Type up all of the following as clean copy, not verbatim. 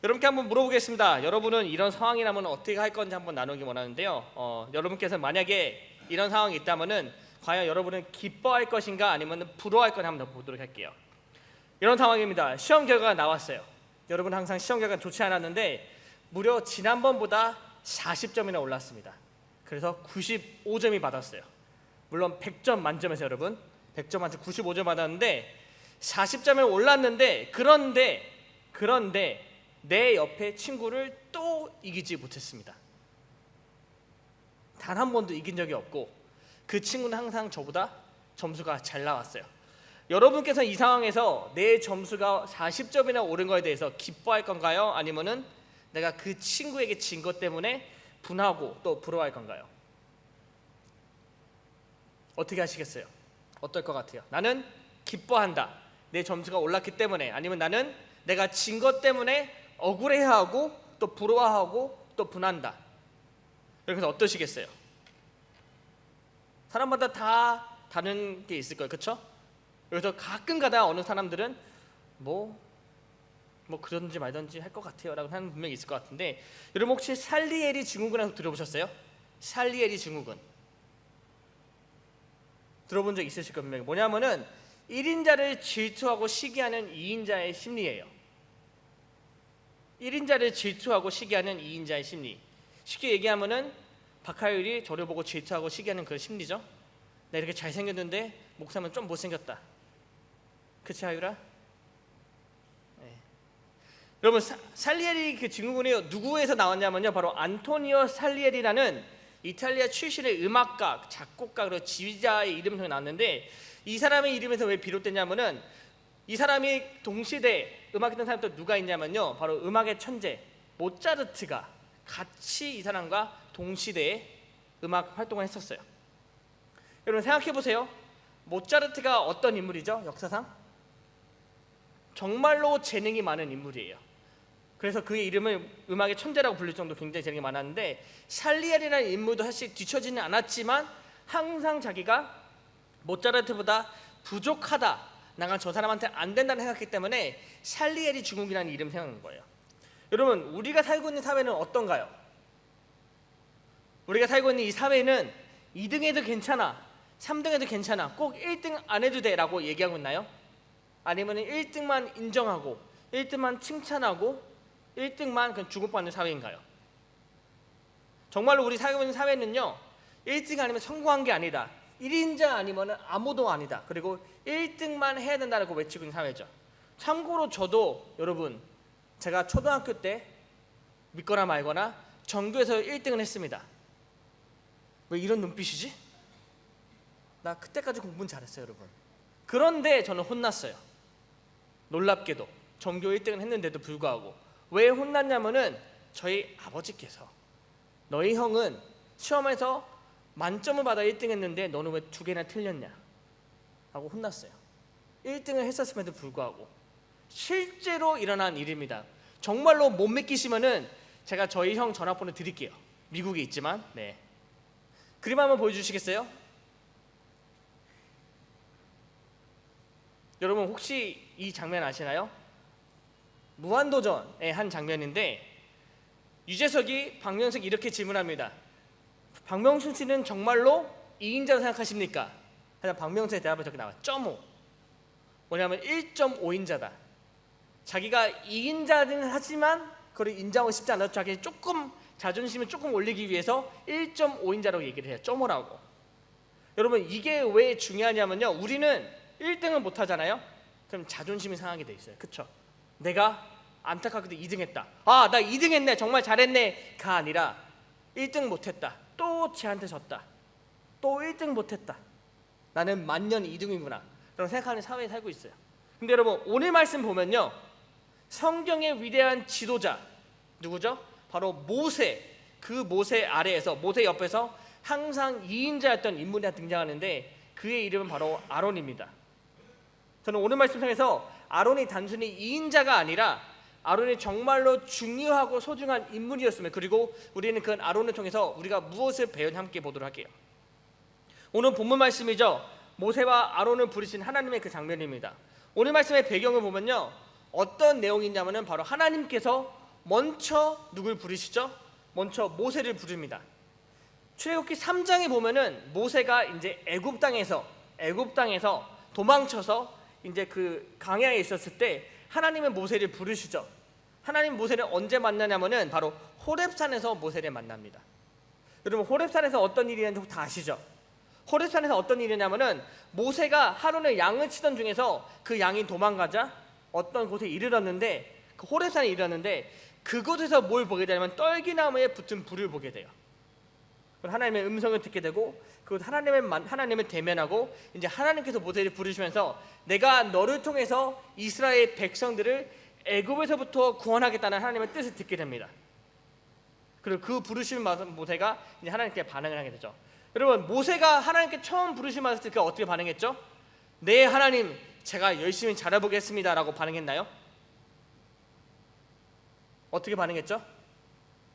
여러분께 한번 물어보겠습니다. 여러분은 이런 상황이라면 어떻게 할 건지 한번 나누기 원하는데요. 여러분께서 만약에 이런 상황이 있다면은 과연 여러분은 기뻐할 것인가 아니면 부러워할 건지 한번 보도록 할게요. 이런 상황입니다. 시험 결과가 나왔어요. 여러분 항상 시험 결과가 좋지 않았는데 무려 지난번보다 40점이나 올랐습니다. 그래서 95점이 받았어요. 물론 100점 만점에서 여러분 100점 만점 95점 받았는데 40점에 올랐는데 그런데 내 옆에 친구를 또 이기지 못했습니다. 단 한 번도 이긴 적이 없고 그 친구는 항상 저보다 점수가 잘 나왔어요. 여러분께서 이 상황에서 내 점수가 40점이나 오른 거에 대해서 기뻐할 건가요? 아니면은 내가 그 친구에게 진 것 때문에 분하고 또 부러워할 건가요? 어떻게 하시겠어요? 어떨 것 같아요? 나는 기뻐한다. 내 점수가 올랐기 때문에. 아니면 나는 내가 진 것 때문에 억울해하고 또 부러워하고 또 분한다. 그래서 어떠시겠어요? 사람마다 다 다른 게 있을 거예요. 그렇죠? 그래서 가끔가다 어느 사람들은 뭐 그러든지 말든지 할 것 같아요 라고 하는 분명히 있을 것 같은데, 여러분 혹시 살리에리 증후군이라고 들어보셨어요? 살리에리 증후군 들어본 적 있으실 겁니다. 분명히 뭐냐면은 1인자를 질투하고 시기하는 2인자의 심리예요. 1인자를 질투하고 시기하는 2인자의 심리. 쉽게 얘기하면은 박하율이 저를 보고 질투하고 시기하는 그런 심리죠. 나 이렇게 잘생겼는데 목사면 좀 못생겼다. 그치 하율아? 네. 여러분 살리에리 그 증후군이 누구에서 나왔냐면요, 바로 안토니오 살리에리라는 이탈리아 출신의 음악가, 작곡가, 그리고 지휘자의 이름에서 나왔는데, 이 사람의 이름에서 왜 비롯됐냐면은 이 사람이 동시대 음악했던 사람이 또 누가 있냐면요, 바로 음악의 천재 모차르트가 같이 이 사람과 동시대에 음악 활동을 했었어요. 여러분 생각해 보세요. 모차르트가 어떤 인물이죠? 역사상 정말로 재능이 많은 인물이에요. 그래서 그의 이름을 음악의 천재라고 부를 정도로 굉장히 재능이 많았는데, 살리에리라는 인물도 사실 뒤처지는 않았지만 항상 자기가 모차르트보다 부족하다, 나가 저 사람한테 안 된다는 생각했기 때문에 살리에리 증후군이라는 이름 생각한 거예요. 여러분 우리가 살고 있는 사회는 어떤가요? 우리가 살고 있는 이 사회는 2등 해도 괜찮아, 3등 해도 괜찮아, 꼭 1등 안 해도 돼 라고 얘기하고 있나요? 아니면 1등만 인정하고 1등만 칭찬하고 1등만 그냥 주고받는 사회인가요? 정말로 우리 살고 있는 사회는요, 1등 아니면 성공한 게 아니다, 1인자 아니면 아무도 아니다, 그리고 1등만 해야 된다고 외치고 있는 사회죠. 참고로 저도 여러분 제가 초등학교 때 믿거나 말거나 전교에서 1등을 했습니다. 왜 이런 눈빛이지? 나 그때까지 공부는 잘했어요 여러분. 그런데 저는 혼났어요. 놀랍게도 전교 1등을 했는데도 불구하고. 왜 혼났냐면은 저희 아버지께서 너희 형은 시험에서 만점을 받아 1등 했는데 너는 왜 2개나 틀렸냐 하고 혼났어요. 1등을 했었음에도 불구하고. 실제로 일어난 일입니다. 정말로 못 믿기시면은 제가 저희 형 전화번호 드릴게요. 미국에 있지만. 네. 그림 한번 보여주시겠어요? 여러분 혹시 이 장면 아시나요? 무한도전의 한 장면인데, 유재석이 박명수에게 이렇게 질문합니다. 박명수 씨는 정말로 2인자로 생각하십니까? 하지만 박명수의 대답이 저렇게 나와요. 0.5. 뭐냐면 1.5인자다. 자기가 2인자는 하지만 그걸 인정하고 싶지 않아서 자기 조금 자존심을 조금 올리기 위해서 1.5인자라고 얘기를 해요. 0.5라고. 여러분 이게 왜 중요하냐면요, 우리는 1등을 못 하잖아요. 그럼 자존심이 상하게 돼 있어요. 그쵸? 내가 안타깝게도 2등했다. 아, 나 2등했네, 정말 잘했네가 아니라 1등 못했다, 또 쟤한테 졌다, 또 1등 못했다, 나는 만년 2등이구나 그런 생각하는 사회에 살고 있어요. 근데 여러분 오늘 말씀 보면요, 성경의 위대한 지도자 누구죠? 바로 모세. 그 모세 아래에서, 모세 옆에서 항상 2인자였던 인물이 등장하는데 그의 이름은 바로 아론입니다. 저는 오늘 말씀 통해서 아론이 단순히 2인자가 아니라 아론이 정말로 중요하고 소중한 인물이었으면, 그리고 우리는 그 아론을 통해서 우리가 무엇을 배웠는지 함께 보도록 할게요. 오늘 본문 말씀이죠. 모세와 아론을 부르신 하나님의 그 장면입니다. 오늘 말씀의 배경을 보면요, 어떤 내용이냐면은 바로 하나님께서 먼저 누굴 부르시죠? 먼저 모세를 부릅니다. 출애굽기 3장에 보면은 모세가 이제 애굽 땅에서 도망쳐서 이제 그 광야에 있었을 때 하나님은 모세를 부르시죠. 하나님 모세를 언제 만나냐면은 바로 호렙산에서 모세를 만납니다. 여러분 호렙산에서 어떤 일이 있는지 다 아시죠? 호렙산에서 어떤 일이냐면은 모세가 하루는 양을 치던 중에서 그 양이 도망가자 어떤 곳에 이르렀는데 그 호렙산에 이르렀는데 그곳에서 뭘 보게 되냐면 떨기나무에 붙은 불을 보게 돼요. 하나님의 음성을 듣게 되고 그 하나님을 대면하고 이제 하나님께서 모세를 부르시면서 내가 너를 통해서 이스라엘 백성들을 애굽에서부터 구원하겠다는 하나님의 뜻을 듣게 됩니다. 그리고 그 부르신 모세가 이제 하나님께 반응을 하게 되죠. 여러분 모세가 하나님께 처음 부르심을 했을 때 어떻게 반응했죠? 네 하나님 제가 열심히 잘해보겠습니다라고 반응했나요? 어떻게 반응했죠?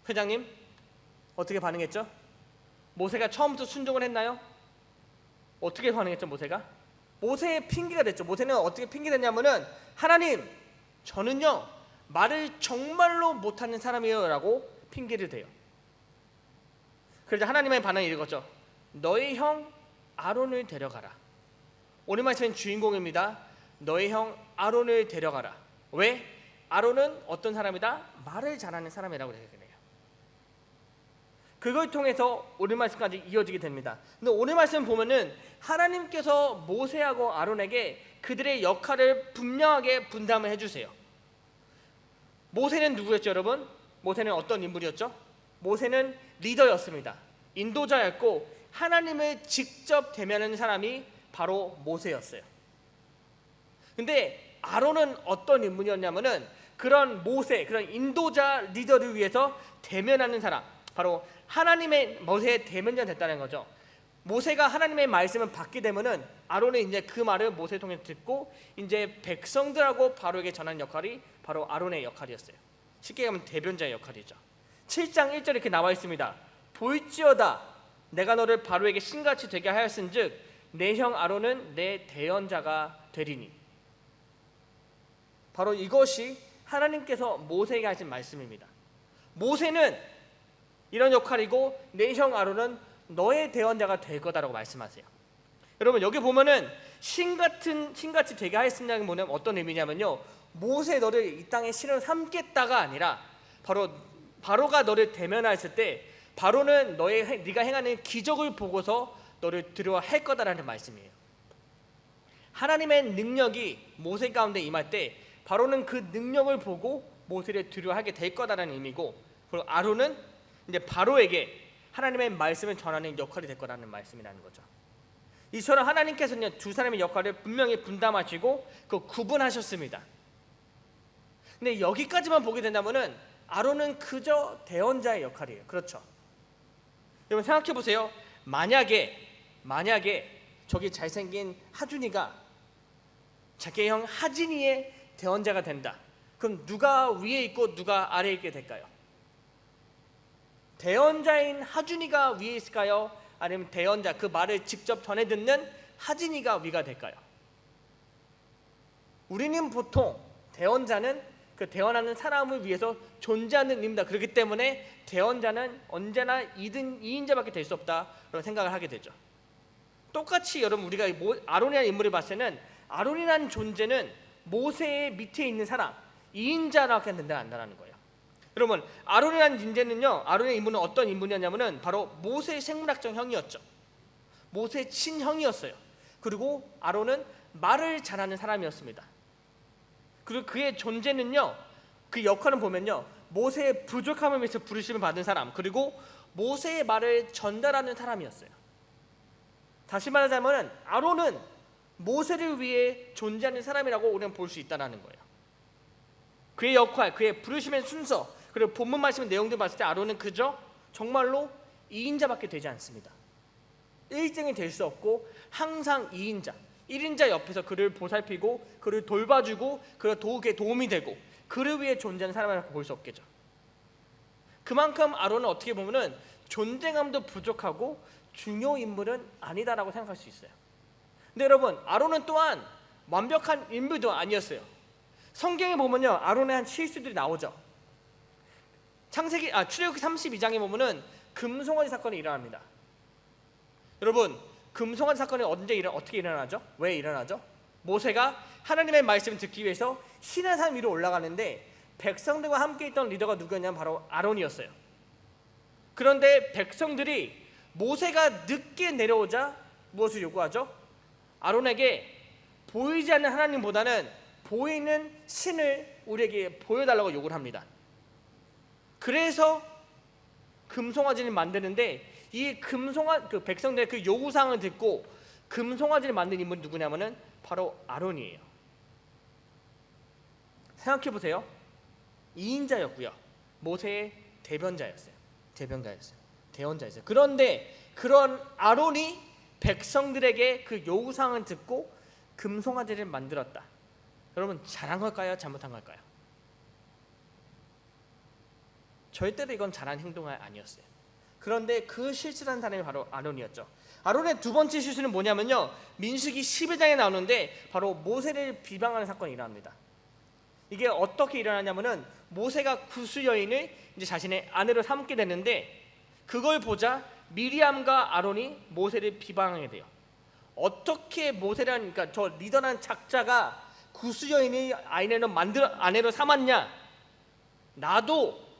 회장님 어떻게 반응했죠? 모세가 처음부터 순종을 했나요? 어떻게 반응했죠 모세가? 모세의 핑계가 됐죠. 모세는 어떻게 핑계댔냐면은 하나님 저는요 말을 정말로 못하는 사람이에요 라고 핑계를 대요. 그래서 하나님의 반응이 이거죠. 너의 형 아론을 데려가라. 오늘 말씀은 주인공입니다. 너의 형 아론을 데려가라. 왜? 아론은 어떤 사람이다? 말을 잘하는 사람이라고 얘기해요. 그걸 통해서 오늘 말씀까지 이어지게 됩니다. 근데 오늘 말씀 보면은 하나님께서 모세하고 아론에게 그들의 역할을 분명하게 분담을 해주세요. 모세는 누구였죠 여러분? 모세는 어떤 인물이었죠? 모세는 리더였습니다. 인도자였고 하나님을 직접 대면하는 사람이 바로 모세였어요. 근데 아론은 어떤 인물이었냐면은 그런 모세, 그런 인도자 리더를 위해서 대면하는 사람, 바로 하나님의 모세의 대면자 됐다는 거죠. 모세가 하나님의 말씀을 받게 되면은 아론은 이제 그 말을 모세 통해 듣고 이제 백성들하고 바로에게 전하는 역할이 바로 아론의 역할이었어요. 쉽게 얘기하면 대변자의 역할이죠. 7장 1절에 이렇게 나와 있습니다. 볼지어다 내가 너를 바로에게 신같이 되게 하였은즉 내 형 아론은 내 대언자가 되리니. 바로 이것이 하나님께서 모세에게 하신 말씀입니다. 모세는 이런 역할이고 내 형 아론은 너의 대언자가 될 거다라고 말씀하세요. 여러분 여기 보면은 신같이 되게 하였으냐는 뭐냐면 어떤 의미냐면요, 모세 너를 이 땅에 신으로 삼겠다가 아니라 바로가 너를 대면하였을 때 바로는 네가 행하는 기적을 보고서 너를 두려워할 거다라는 말씀이에요. 하나님의 능력이 모세 가운데 임할 때 바로는 그 능력을 보고 모세를 두려워하게 될 거다라는 의미고, 그리고 아론은 이제 바로에게 하나님의 말씀을 전하는 역할이 될 거라는 말씀이라는 거죠. 이처럼 하나님께서는 두 사람의 역할을 분명히 분담하시고 그 구분하셨습니다. 근데 여기까지만 보게 된다면은 아론은 그저 대언자의 역할이에요. 그렇죠? 여러분 생각해 보세요. 만약에 저기 잘생긴 하준이가 자기 형 하진이의 대언자가 된다. 그럼 누가 위에 있고 누가 아래에 있게 될까요? 대언자인 하준이가 위에 있을까요? 아니면 대언자, 그 말을 직접 전해 듣는 하진이가 위가 될까요? 우리는 보통 대언자는 그 대언하는 사람을 위해서 존재하는 의미입니다. 그렇기 때문에 대언자는 언제나 2인자밖에 될 수 없다라고 생각을 하게 되죠. 똑같이 여러분 우리가 아론이라는 인물을 봤을 때는 아론이라는 존재는 모세의 밑에 있는 사람 2인자라고 된다는 거예요. 여러분 아론이라는 인재는요, 아론의 인물은 어떤 인물이었냐면은 바로 모세의 생물학적 형이었죠. 모세의 친형이었어요. 그리고 아론은 말을 잘하는 사람이었습니다. 그리고 그의 존재는요, 그 역할은 보면요, 모세의 부족함을 위해서 부르심을 받은 사람, 그리고 모세의 말을 전달하는 사람이었어요. 다시 말하자면 아론은 모세를 위해 존재하는 사람이라고 우리는 볼 수 있다는 거예요. 그의 역할, 그의 부르심의 순서, 그리고 본문 말씀의 내용들 봤을 때 아론은 그저 정말로 2인자밖에 되지 않습니다. 1등이 될 수 없고 항상 2인자, 1인자 옆에서 그를 보살피고 그를 돌봐주고 그의 도움이 되고 그를 위해 존재하는 사람이라고 볼 수 없겠죠. 그만큼 아론은 어떻게 보면은 존재감도 부족하고 중요 인물은 아니다라고 생각할 수 있어요. 근데 여러분 아론은 또한 완벽한 인물도 아니었어요. 성경에 보면요 아론의 한 실수들이 나오죠. 출애굽기 32장에 보면은 금송아지 사건이 일어납니다. 여러분, 금송아지 사건이 어떻게 일어나죠? 왜 일어나죠? 모세가 하나님의 말씀을 듣기 위해서 시내산 위로 올라가는데 백성들과 함께 있던 리더가 누구였냐면 바로 아론이었어요. 그런데 백성들이 모세가 늦게 내려오자 무엇을 요구하죠? 아론에게 보이지 않는 하나님보다는 보이는 신을 우리에게 보여달라고 요구를 합니다. 그래서 금송아지를 만드는데 이 백성들의 그 요구사항을 듣고 금송아지를 만든 인물이 누구냐면은 바로 아론이에요. 생각해 보세요. 2인자였고요. 모세의 대변자였어요. 대원자였어요. 그런데 그런 아론이 백성들에게 그 요구사항을 듣고 금송아지를 만들었다. 여러분, 잘한 걸까요? 잘못한 걸까요? 절대로 이건 잘한 행동이 아니었어요. 그런데 그 실수를 한 사람이 바로 아론이었죠. 아론의 두 번째 실수는 뭐냐면요, 민수기 11장에 나오는데 바로 모세를 비방하는 사건이 일어납니다. 이게 어떻게 일어나냐면은 모세가 구스 여인을 이제 자신의 아내로 삼게 되는데 그걸 보자 미리암과 아론이 모세를 비방하게 돼요. 어떻게 그러니까 저 리더라는 작자가 구스 여인의 아내로 삼았냐? 나도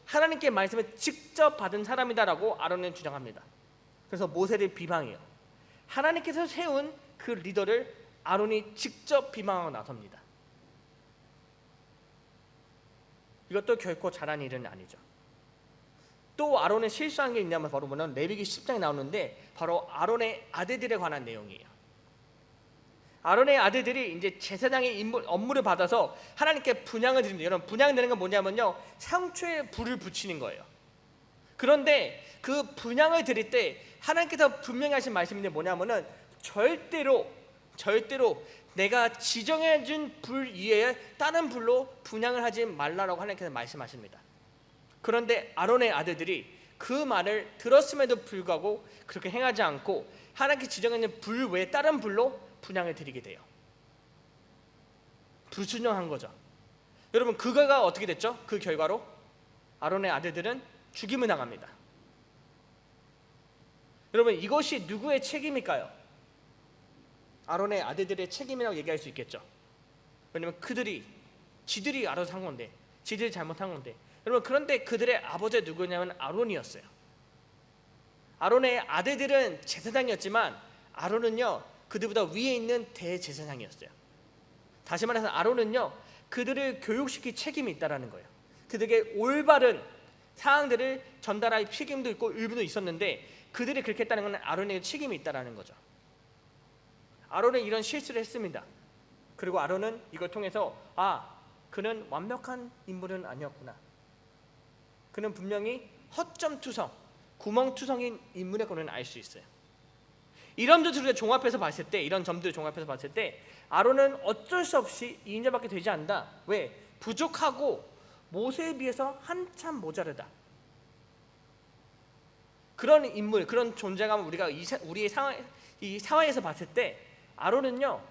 하나님께 말씀을 직접 받은 사람이다라고 아론은 주장합니다. 그래서 모세를 비방해요. 하나님께서 세운 그 리더를 아론이 직접 비방하고 나섭니다. 이것도 결코 잘한 일은 아니죠. 또 아론의 실수한 게 있냐면 바로 뭐냐면 레위기 10장에 나오는데 바로 아론의 아들들에 관한 내용이에요. 아론의 아들들이 이제 제사장의 업무를 받아서 하나님께 분향을 드립니다. 여러분, 분향 드리는 건 뭐냐면요, 상추에 불을 붙이는 거예요. 그런데 그 분향을 드릴 때 하나님께서 분명히 하신 말씀인데 뭐냐면은 절대로 내가 지정해준 불 이외에 다른 불로 분향을 하지 말라라고 하나님께서 말씀하십니다. 그런데 아론의 아들들이 그 말을 들었음에도 불구하고 그렇게 행하지 않고 하나님께 지정해준 불 외에 다른 불로 분향을 드리게 돼요. 불순종한 거죠. 여러분, 그거가 어떻게 됐죠? 그 결과로 아론의 아들들은 죽임을 당합니다. 여러분, 이것이 누구의 책임일까요? 아론의 아들들의 책임이라고 얘기할 수 있겠죠. 왜냐면 지들이 알아서 한 건데, 지들이 잘못한 건데. 여러분, 그런데 그들의 아버지가 누구냐면 아론이었어요. 아론의 아들들은 제사장이었지만 아론은요, 그들보다 위에 있는 대제사장이었어요. 다시 말해서 아론은요, 그들을 교육시킬 책임이 있다라는 거예요. 그들에게 올바른 사항들을 전달할 책임도 있고 의무도 있었는데 그들이 그렇게 했다는 건 아론에게 책임이 있다라는 거죠. 아론은 이런 실수를 했습니다. 그리고 아론은 이걸 통해서 그는 완벽한 인물은 아니었구나. 그는 분명히 허점투성, 구멍투성인 인물의 것을 알 수 있어요. 이런 점들을 종합해서 봤을 때 아론은 어쩔 수 없이 2인자밖에 되지 않는다. 왜? 부족하고 모세에 비해서 한참 모자르다. 그런 인물, 그런 존재감을 우리가 우리의 이 사회에서 봤을 때 아론은요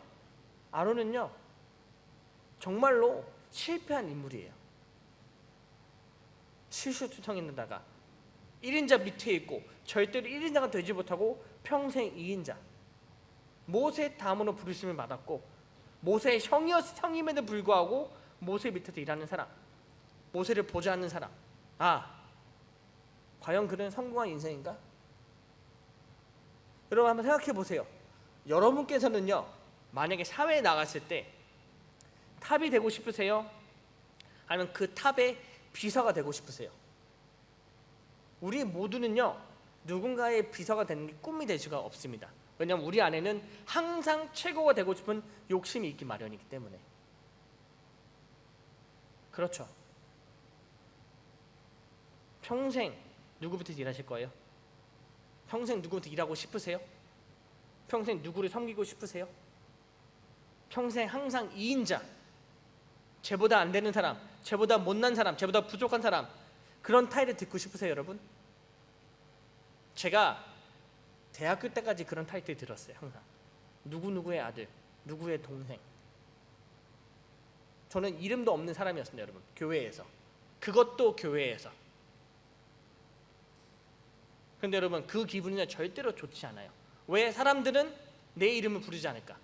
정말로 실패한 인물이에요. 실수투성인데다가 1인자 밑에 있고 절대로 1인자가 되지 못하고 평생 2인자. 모세 다음으로 부르심을 받았고 모세의 형임에도 불구하고 모세 밑에서 일하는 사람, 모세를 보좌하는 사람. 과연 그는 성공한 인생인가? 여러분, 한번 생각해 보세요. 여러분께서는요, 만약에 사회에 나갔을 때 탑이 되고 싶으세요? 아니면 그 탑의 비서가 되고 싶으세요? 우리 모두는요, 누군가의 비서가 되는 게 꿈이 될 수가 없습니다. 왜냐하면 우리 안에는 항상 최고가 되고 싶은 욕심이 있기 마련이기 때문에. 그렇죠. 평생 누구 밑에서 일하실 거예요? 평생 누구 밑에서 일하고 싶으세요? 평생 누구를 섬기고 싶으세요? 평생 항상 2인자, 쟤보다 안 되는 사람, 쟤보다 못난 사람, 쟤보다 부족한 사람, 그런 타이틀을 듣고 싶으세요, 여러분? 제가 대학교 때까지 그런 타이틀 들었어요. 항상 누구누구의 아들, 누구의 동생. 저는 이름도 없는 사람이었습니다, 여러분. 교회에서 그것도 교회에서. 그런데 여러분, 그 기분은 절대로 좋지 않아요. 왜? 사람들은 내 이름을 부르지 않을까?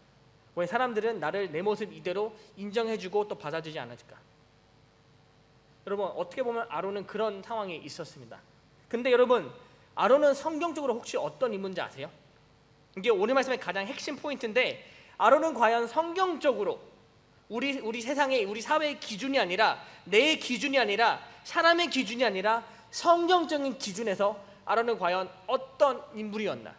왜? 사람들은 나를 내 모습 이대로 인정해주고 또 받아주지 않을까? 여러분, 어떻게 보면 아론은 그런 상황에 있었습니다. 근데 여러분, 아론은 성경적으로 혹시 어떤 인물인지 아세요? 이게 오늘 말씀의 가장 핵심 포인트인데, 아론은 과연 성경적으로 우리 세상의, 우리 사회의 기준이 아니라, 내 기준이 아니라, 사람의 기준이 아니라 성경적인 기준에서 아론은 과연 어떤 인물이었나?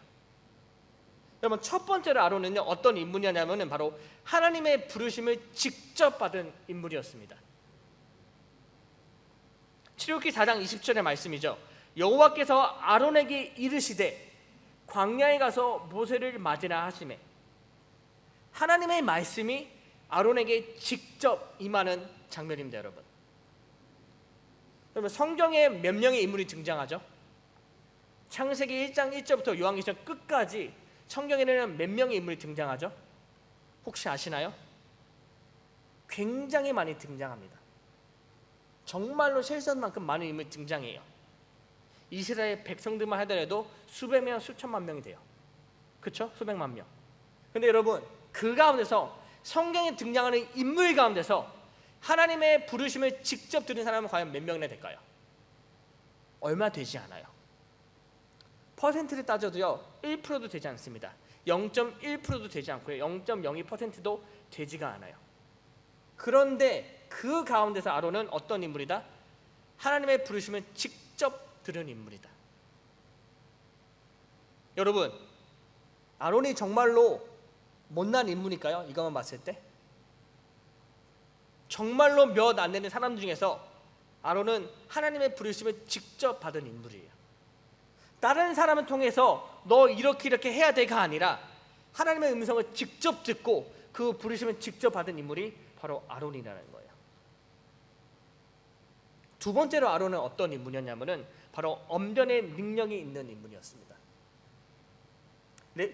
여러분, 첫 번째로 아론은요, 어떤 인물이었냐면은 바로 하나님의 부르심을 직접 받은 인물이었습니다. 출애굽기 4장 20절의 말씀이죠. 여호와께서 아론에게 이르시되 광야에 가서 모세를 맞으라 하시매. 하나님의 말씀이 아론에게 직접 임하는 장면입니다. 여러분, 성경에 몇 명의 인물이 등장하죠? 창세기 1장 1절부터 요한계시록 끝까지 성경에는 몇 명의 인물이 등장하죠? 혹시 아시나요? 굉장히 많이 등장합니다. 정말로 셀선만큼 많은 인물이 등장해요. 이스라엘 백성들만 하더라도 수백 명, 수천만 명이 돼요. 그렇죠? 수백만 명. 근데 여러분, 그 가운데서 성경에 등장하는 인물 가운데서 하나님의 부르심을 직접 들은 사람은 과연 몇 명이나 될까요? 얼마 되지 않아요. 퍼센트를 따져도요 1%도 되지 않습니다. 0.1%도 되지 않고요 0.02%도 되지가 않아요. 그런데 그 가운데서 아론은 어떤 인물이다? 하나님의 부르심을 직접 들은 인물이다. 여러분, 아론이 정말로 못난 인물일까요? 이것만 봤을 때 정말로 몇 안 되는 사람 중에서 아론은 하나님의 부르심을 직접 받은 인물이에요. 다른 사람을 통해서 너 이렇게 해야 돼가 아니라 하나님의 음성을 직접 듣고 그 부르심을 직접 받은 인물이 바로 아론이라는 거예요. 두 번째로 아론은 어떤 인물이었냐면은 바로 언변의 능력이 있는 인물이었습니다.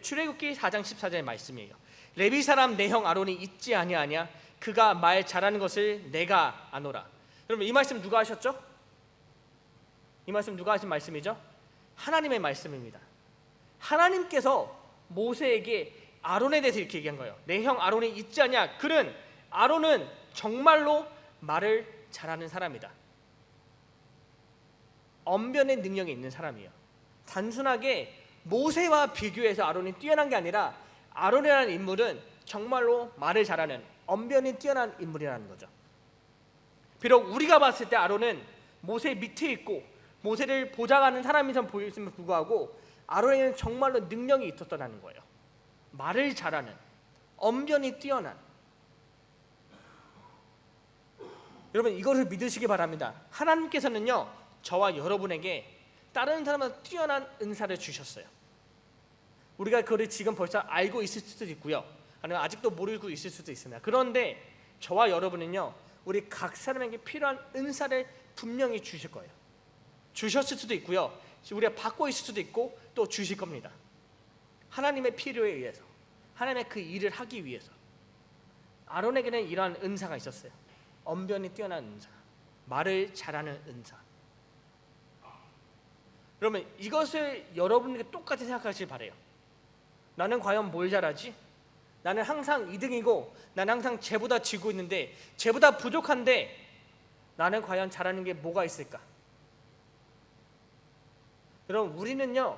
출애굽기 4장 14절의 말씀이에요. 레위 사람 내 형 아론이 있지 아니하냐? 그가 말 잘하는 것을 내가 아노라. 여러분, 이 말씀 누가 하셨죠? 이 말씀 누가 하신 말씀이죠? 하나님의 말씀입니다. 하나님께서 모세에게 아론에 대해서 이렇게 얘기한 거예요. 내 형 아론이 있지 않냐? 그는, 아론은 정말로 말을 잘하는 사람이다. 언변의 능력이 있는 사람이에요. 단순하게 모세와 비교해서 아론이 뛰어난 게 아니라 아론이라는 인물은 정말로 말을 잘하는, 언변이 뛰어난 인물이라는 거죠. 비록 우리가 봤을 때 아론은 모세 밑에 있고 모세를 보좌하는 사람이선 보였음에도 불구하고 아론에게는 정말로 능력이 있었다는 거예요. 말을 잘하는, 언변이 뛰어난. 여러분, 이것을 믿으시기 바랍니다. 하나님께서는요 저와 여러분에게 다른 사람보다 뛰어난 은사를 주셨어요. 우리가 그걸 지금 벌써 알고 있을 수도 있고요, 아니면 아직도 모르고 있을 수도 있습니다. 그런데 저와 여러분은요 우리 각 사람에게 필요한 은사를 분명히 주실 거예요. 주셨을 수도 있고요, 우리가 받고 있을 수도 있고 또 주실 겁니다. 하나님의 필요에 의해서, 하나님의 그 일을 하기 위해서. 아론에게는 이러한 은사가 있었어요. 언변이 뛰어난 은사, 말을 잘하는 은사. 그러면 이것을 여러분에게 똑같이 생각하시길 바래요. 나는 과연 뭘 잘하지? 나는 항상 2등이고 나는 항상 쟤보다 지고 있는데, 쟤보다 부족한데 나는 과연 잘하는 게 뭐가 있을까? 여러분, 우리는요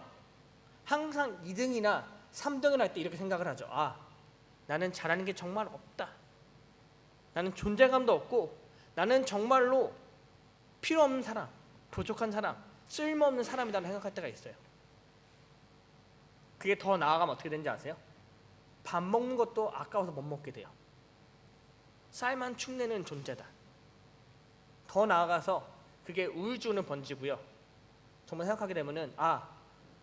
항상 2등이나 3등을 할 때 이렇게 생각을 하죠. 아, 나는 잘하는 게 정말 없다. 나는 존재감도 없고 나는 정말로 필요 없는 사람, 부족한 사람, 쓸모없는 사람이라고 생각할 때가 있어요. 그게 더 나아가면 어떻게 되는지 아세요? 밥 먹는 것도 아까워서 못 먹게 돼요. 쌀만 축내는 존재다. 더 나아가서 그게 우울증을 번지고요, 정말 생각하게 되면은 아,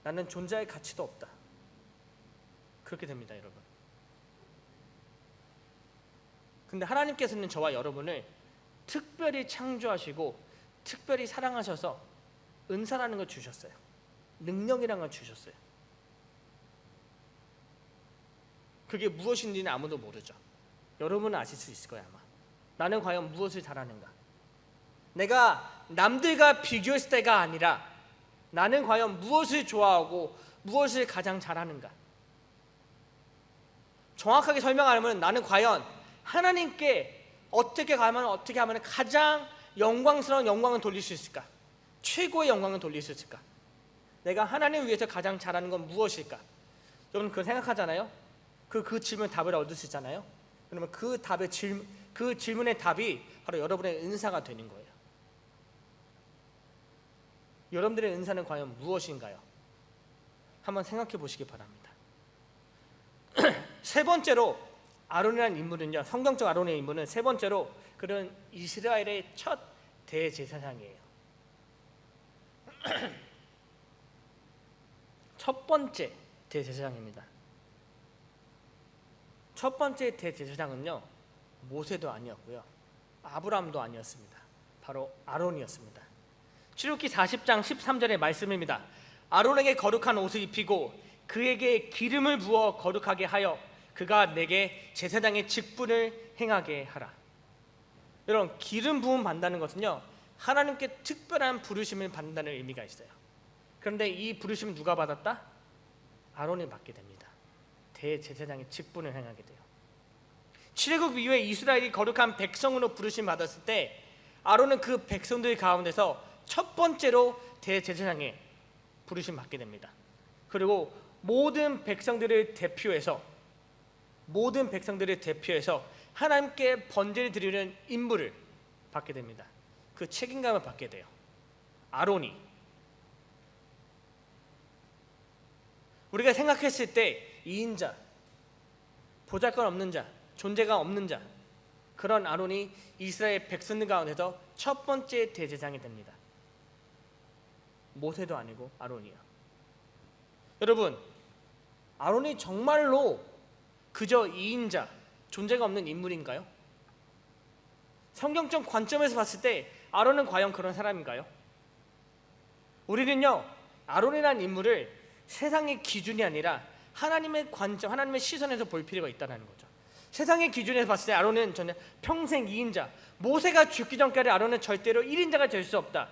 나는 존재할 가치도 없다. 그렇게 됩니다, 여러분. 근데 하나님께서는 저와 여러분을 특별히 창조하시고 특별히 사랑하셔서 은사라는 걸 주셨어요. 능력이라는 걸 주셨어요. 그게 무엇인지는 아무도 모르죠. 여러분은 아실 수 있을 거예요, 아마. 나는 과연 무엇을 잘하는가? 내가 남들과 비교했을 때가 아니라 나는 과연 무엇을 좋아하고 무엇을 가장 잘하는가. 정확하게 설명하려면 나는 과연 하나님께 어떻게 하면 가장 영광스러운 영광을 돌릴 수 있을까? 최고의 영광을 돌릴 수 있을까? 내가 하나님을 위해서 가장 잘하는 건 무엇일까? 여러분 그거 생각하잖아요. 그 질문 답을 얻을 수 있잖아요. 그러면 그 질문의 답이 바로 여러분의 은사가 되는 거예요. 여러분들의 은사는 과연 무엇인가요? 한번 생각해 보시기 바랍니다. 세 번째로 아론이라는 인물은요, 성경적 아론의 인물은 세 번째로 그런 이스라엘의 첫 대제사장이에요. 첫 번째 대제사장입니다. 첫 번째 대제사장은요, 모세도 아니었고요, 아브라함도 아니었습니다. 바로 아론이었습니다. 출애굽기 40장 13절의 말씀입니다. 아론에게 거룩한 옷을 입히고 그에게 기름을 부어 거룩하게 하여 그가 내게 제사장의 직분을 행하게 하라. 여러분, 기름 부음 받는다는 것은요, 하나님께 특별한 부르심을 받는다는 의미가 있어요. 그런데 이 부르심을 누가 받았다? 아론이 받게 됩니다. 대제사장의 직분을 행하게 돼요. 출애굽 이후에 이스라엘이 거룩한 백성으로 부르심 받았을 때 아론은 그 백성들 가운데서 첫 번째로 대제사장의 부르심 받게 됩니다. 그리고 모든 백성들을 대표해서 하나님께 번제를 드리는 임무를 받게 됩니다. 그 책임감을 받게 돼요. 아론이. 우리가 생각했을 때 2인자, 보잘것없는 자, 존재가 없는 자, 그런 아론이 이스라엘 백성들 가운데서 첫 번째 대제사장이 됩니다. 모세도 아니고 아론이요. 여러분, 아론이 정말로 그저 2인자, 존재가 없는 인물인가요? 성경적 관점에서 봤을 때 아론은 과연 그런 사람인가요? 우리는요, 아론이라는 인물을 세상의 기준이 아니라 하나님의 관점, 하나님의 시선에서 볼 필요가 있다는 거죠. 세상의 기준에서 봤을 때 아론은 전혀 평생 2인자, 모세가 죽기 전까지 아론은 절대로 1인자가 될 수 없다.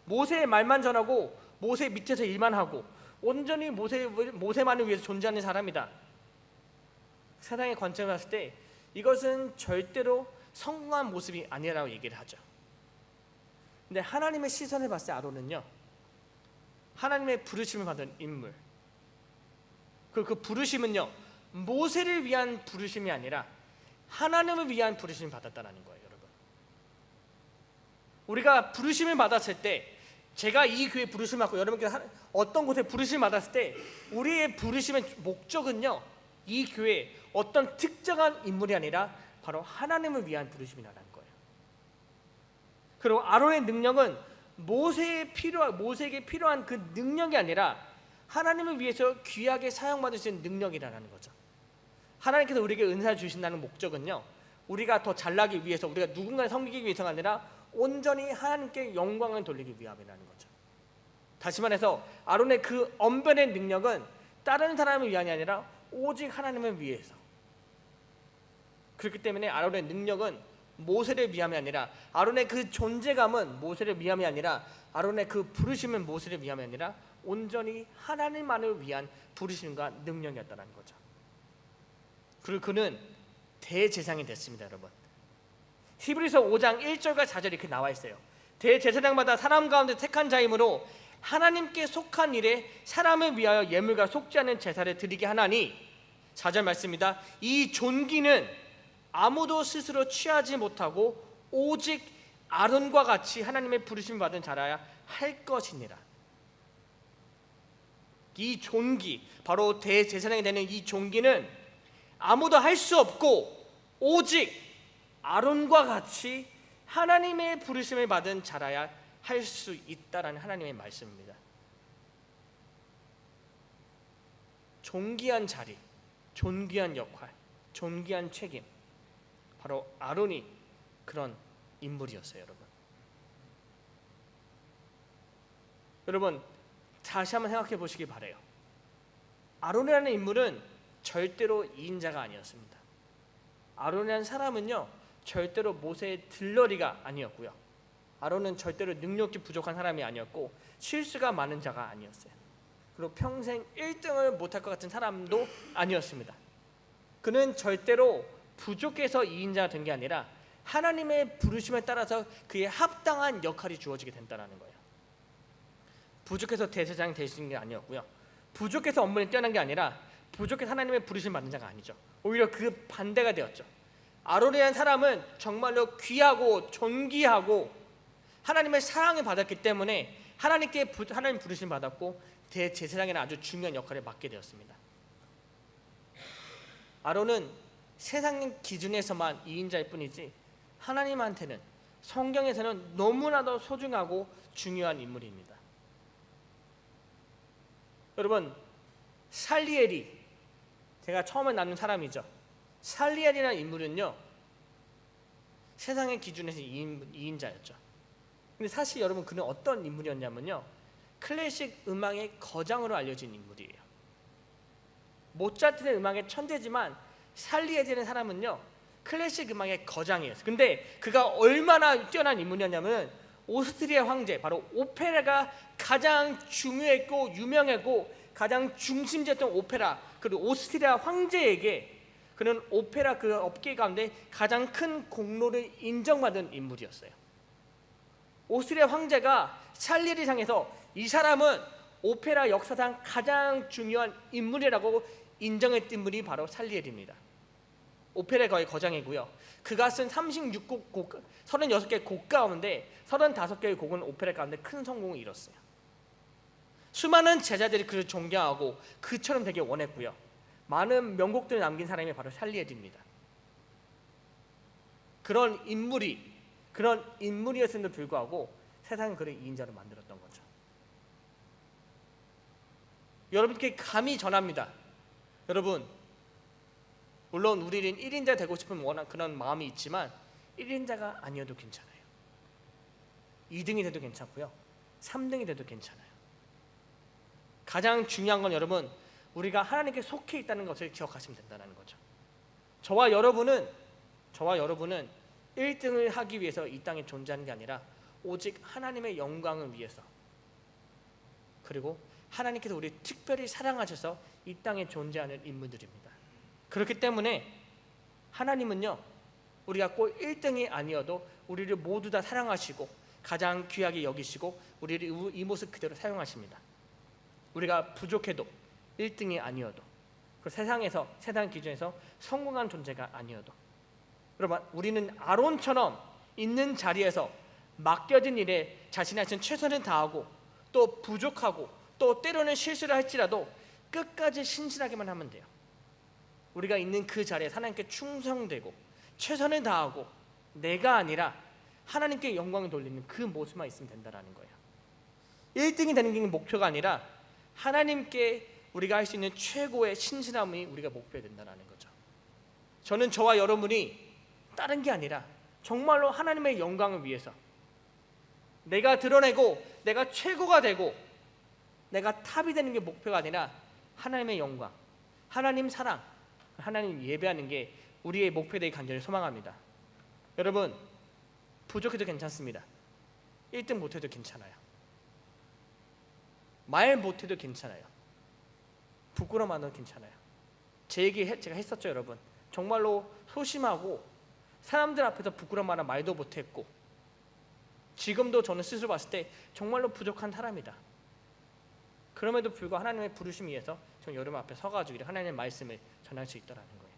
모세의 말만 전하고 모세 밑에서 일만 하고 온전히 모세만을 위해서 존재하는 사람이다. 세상의 관점을 봤을 때 이것은 절대로 성공한 모습이 아니라고 얘기를 하죠. 근데 하나님의 시선을 봤을 때 아론은요, 하나님의 부르심을 받은 인물. 그 부르심은요, 모세를 위한 부르심이 아니라 하나님을 위한 부르심을 받았다는 거예요, 여러분. 우리가 부르심을 받았을 때, 제가 이 교회 부르심을 받고 여러분께서 어떤 곳에 부르심을 받았을 때 우리의 부르심의 목적은요, 이 교회 어떤 특정한 인물이 아니라 바로 하나님을 위한 부르심이라는 거예요. 그리고 아론의 능력은 모세에게 필요한 그 능력이 아니라 하나님을 위해서 귀하게 사용받을 수 있는 능력이라는 거죠. 하나님께서 우리에게 은사를 주신다는 목적은요, 우리가 더 잘나기 위해서, 우리가 누군가를 섬기기 위해서가 아니라 온전히 하나님께 영광을 돌리기 위함이라는 거죠. 다시 말해서 아론의 그 언변의 능력은 다른 사람을 위함이 아니라 오직 하나님을 위해서. 그렇기 때문에 아론의 능력은 모세를 위함이 아니라, 아론의 그 존재감은 모세를 위함이 아니라, 아론의 그 부르심은 모세를 위함이 아니라 온전히 하나님만을 위한 부르심과 능력이었다는 거죠. 그리고 그는 대제사장이 됐습니다, 여러분. 히브리서 5장 1절과 4절이 이렇게 나와 있어요. 대제사장마다 사람 가운데 택한 자이므로 하나님께 속한 일에 사람을 위하여 예물과 속지 않은 제사를 드리게 하나니, 4절 말씀입니다. 이 존귀는 아무도 스스로 취하지 못하고 오직 아론과 같이 하나님의 부르심을 받은 자라야 할 것이니라. 이 존귀, 바로 대제사장이 되는 이 존귀는 아무도 할 수 없고 오직 아론과 같이 하나님의 부르심을 받은 자라야 할 수 있다라는 하나님의 말씀입니다. 존귀한 자리, 존귀한 역할, 존귀한 책임, 바로 아론이 그런 인물이었어요, 여러분. 여러분, 다시 한번 생각해 보시기 바라요. 아론이라는 인물은 절대로 2인자가 아니었습니다. 아론이라는 사람은요, 절대로 모세의 들러리가 아니었고요, 아론은 절대로 능력이 부족한 사람이 아니었고 실수가 많은 자가 아니었어요. 그리고 평생 1등을 못할 것 같은 사람도 아니었습니다. 그는 절대로 부족해서 2인자가 된 게 아니라 하나님의 부르심에 따라서 그에 합당한 역할이 주어지게 된다는 거예요. 부족해서 대제사장이 될 수 있는 게 아니었고요. 부족해서 업무에 뛰어난 게 아니라 부족해서 하나님의 부르심 받는 자가 아니죠. 오히려 그 반대가 되었죠. 아론이라는 사람은 정말로 귀하고 존귀하고 하나님의 사랑을 받았기 때문에 하나님 부르심 받았고 대제사장에는 아주 중요한 역할을 맡게 되었습니다. 아론은 세상 기준에서만 2인자일 뿐이지 하나님한테는 성경에서는 너무나도 소중하고 중요한 인물입니다. 여러분, 살리엘이 제가 처음에 나눈 사람이죠. 살리엘이라는 인물은요 세상의 기준에서 2인자였죠. 근데 사실 여러분 그는 어떤 인물이었냐면요 클래식 음악의 거장으로 알려진 인물이에요. 모차트의 음악의 천재지만 살리엘이라는 사람은요 클래식 음악의 거장이에요. 근데 그가 얼마나 뛰어난 인물이었냐면 오스트리아 황제, 바로 오페라가 가장 중요했고 유명했고 가장 중심지였던 오페라, 그리고 오스트리아 황제에게 그는 오페라 그 업계 가운데 가장 큰 공로를 인정받은 인물이었어요. 오스트리아 황제가 살리엘을 향해서 이 사람은 오페라 역사상 가장 중요한 인물이라고 인정했던 인물이 바로 살리엘입니다. 오페라 거의 거장이고요. 그가 쓴 36곡, 36개 곡 가운데 35개의 곡은 오페라 가운데 큰 성공을 이뤘어요. 수많은 제자들이 그를 존경하고 그처럼 되게 원했고요. 많은 명곡들을 남긴 사람이 바로 살리엘입니다. 그런 인물이었음에도 불구하고 세상은 그를 2인자로 만들었던 거죠. 여러분께 감히 전합니다. 여러분, 물론 우리는 1인자 되고 싶은 그런 마음이 있지만 1인자가 아니어도 괜찮아요. 2등이 돼도 괜찮고요. 3등이 돼도 괜찮아요. 가장 중요한 건 여러분, 우리가 하나님께 속해 있다는 것을 기억하시면 된다는 거죠. 저와 여러분은 1등을 하기 위해서 이 땅에 존재하는 게 아니라 오직 하나님의 영광을 위해서, 그리고 하나님께서 우리 특별히 사랑하셔서 이 땅에 존재하는 인물들입니다. 그렇기 때문에 하나님은요 우리가 꼭 1등이 아니어도 우리를 모두 다 사랑하시고 가장 귀하게 여기시고 우리를 이 모습 그대로 사용하십니다. 우리가 부족해도 1등이 아니어도, 그 세상 기준에서 성공한 존재가 아니어도, 여러분 우리는 아론처럼 있는 자리에서 맡겨진 일에 자신의 최선을 다하고 또 부족하고 또 때로는 실수를 할지라도 끝까지 신실하게만 하면 돼요. 우리가 있는 그 자리에 하나님께 충성되고 최선을 다하고 내가 아니라 하나님께 영광을 돌리는 그 모습만 있으면 된다는 거예요. 1등이 되는 게 목표가 아니라 하나님께 우리가 할 수 있는 최고의 신실함이 우리가 목표가 된다는 거죠. 저는 저와 여러분이 다른 게 아니라 정말로 하나님의 영광을 위해서 내가 드러내고 내가 최고가 되고 내가 탑이 되는 게 목표가 아니라 하나님의 영광, 하나님 사랑, 하나님 예배하는 게 우리의 목표되기 간절히 소망합니다. 여러분, 부족해도 괜찮습니다. 1등 못해도 괜찮아요. 말 못해도 괜찮아요. 부끄러워만 해도 괜찮아요. 제 얘기 제가 했었죠, 여러분. 정말로 소심하고 사람들 앞에서 부끄러워만 말도 못했고 지금도 저는 스스로 봤을 때 정말로 부족한 사람이다. 그럼에도 불구하고 하나님의 부르심 위해서 저는 여러분 앞에 서가지고 하나님의 말씀을 전할 수 있다는 거예요.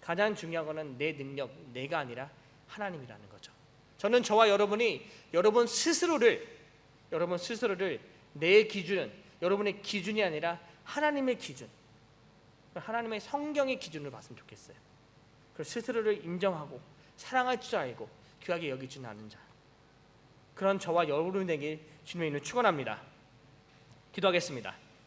가장 중요한 거는 내 능력, 내가 아니라 하나님이라는 거죠. 저는 저와 여러분이 여러분 스스로를 내 기준은 여러분의 기준이 아니라 하나님의 기준, 하나님의 성경의 기준으로 봤으면 좋겠어요. 그리고 스스로를 인정하고 사랑할 줄 알고 귀하게 여기지 않는 자, 그런 저와 여러분에게 주님의 이름으로 축원합니다. 기도하겠습니다.